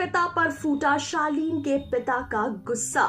पिता पर फूटा शालीन के पिता का गुस्सा।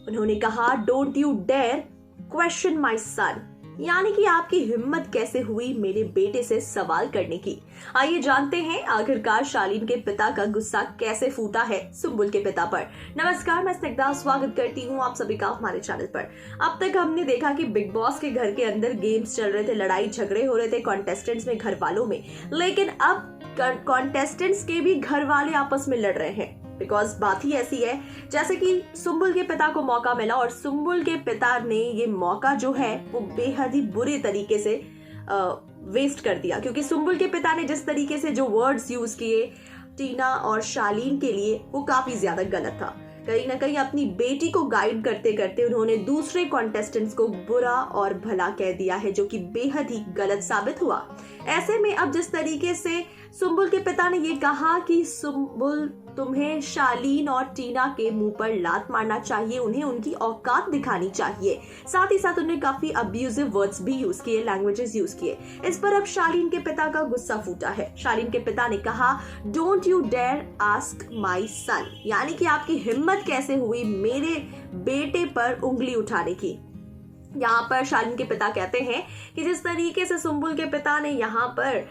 उन्होंने कहा, don't you dare question my son, यानी कि आपकी हिम्मत कैसे हुई मेरे बेटे से सवाल करने की। आइए जानते हैं आखिरकार शालीन के पिता का गुस्सा कैसे फूटा है सुम्बुल के पिता पर। नमस्कार, मैं स्निग्धा स्वागत करती हूँ आप सभी का हमारे चैनल पर। अब तक हमने देखा कि बिग बॉस के घर के अंदर गेम्स चल रहे थे, लड़ाई झगड़े हो रहे थे कॉन्टेस्टेंट्स में, घर वालों में, लेकिन अब कॉन्टेस्टेंट्स के भी घर वाले आपस में लड़ रहे हैं। बिकॉज बात ही ऐसी है जैसे कि सुम्बुल के पिता को मौका मिला और सुम्बुल के पिता ने ये मौका जो है वो बेहद ही बुरे तरीके से वेस्ट कर दिया। क्योंकि सुम्बुल के पिता ने जिस तरीके से जो वर्ड्स यूज किए टीना और शालीन के लिए वो काफी ज्यादा गलत था। कहीं ना कहीं अपनी बेटी को गाइड करते करते उन्होंने दूसरे कॉन्टेस्टेंट्स को बुरा और भला कह दिया है, जो कि बेहद ही गलत साबित हुआ। ऐसे में अब जिस तरीके से सुम्बुल के पिता ने ये कहा कि सुम्बुल, तुम्हें शालीन और टीना के मुंह पर लात मारना चाहिए, उन्हें उनकी औकात दिखानी चाहिए। साथ ही साथ उन्हें काफी अब्यूजिव वर्ड्स भी यूज किए, लैंग्वेजेस यूज किए। इस पर अब शालीन के पिता का गुस्सा फूटा है। शालीन के पिता ने कहा, don't you dare ask my son, यानी कि आपकी हिम्मत कैसे हुई मेरे बेटे पर उंगली उठाने की। यहाँ पर शालीन के पिता कहते हैं कि जिस तरीके से सुम्बुल के पिता ने यहाँ पर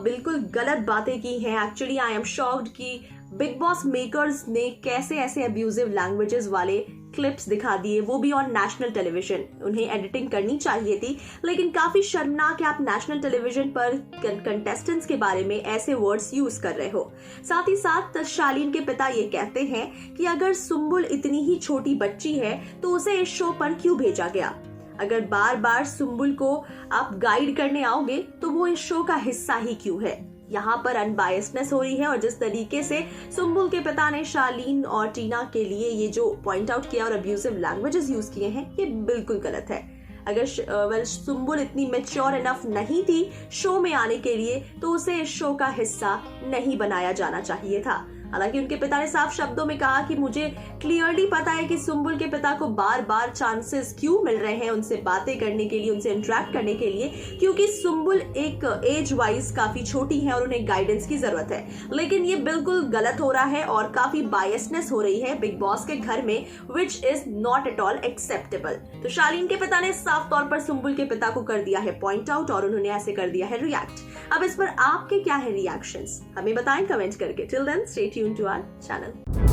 बिल्कुल गलत बातें की हैं, एक्चुअली आई एम शॉक्ड कि बिग बॉस मेकर्स ने कैसे ऐसे अब्यूजिव लैंग्वेजेस वाले क्लिप्स दिखा दिए, वो भी ऑन नेशनल टेलीविजन। उन्हें एडिटिंग करनी चाहिए थी, लेकिन काफी शर्मनाक है आप नेशनल टेलीविजन पर कंटेस्टेंट्स के बारे में ऐसे वर्ड्स यूज कर रहे हो। साथ ही साथ शालीन के पिता ये कहते हैं कि अगर सुम्बुल इतनी ही छोटी बच्ची है तो उसे इस शो पर क्यों भेजा गया। अगर बार बार सुम्बुल को आप गाइड करने आओगे तो वो इस शो का हिस्सा ही क्यों है। यहाँ पर अनबायसनेस हो रही है और जिस तरीके से सुम्बुल के पिता ने शालीन और टीना के लिए ये जो पॉइंट आउट किया और अब्यूजिव लैंग्वेजेस यूज किए हैं, ये बिल्कुल गलत है। अगर सुम्बुल इतनी मैच्योर इनफ नहीं थी शो में आने के लिए तो उसे इस शो का हिस्सा नहीं बनाया जाना चाहिए था। हालांकि उनके पिता ने साफ शब्दों में कहा कि मुझे क्लियरली पता है कि सुम्बुल के पिता को बार बार चांसेस क्यों मिल रहे हैं उनसे बातें करने के लिए, उनसे इंटरेक्ट करने के लिए, क्योंकि सुम्बुल एक एज वाइज काफी छोटी है और उन्हें गाइडेंस की जरूरत है। लेकिन ये बिल्कुल गलत हो रहा है और काफी बायसनेस हो रही है बिग बॉस के घर में, which is not at all acceptable. तो शालीन के पिता ने साफ तौर पर सुम्बुल के पिता को कर दिया है पॉइंट आउट और उन्होंने ऐसे कर दिया है रिएक्ट। अब इस पर आपके क्या है रिएक्शंस, हमें बताएं कमेंट करके। Till then stay tuned to our channel.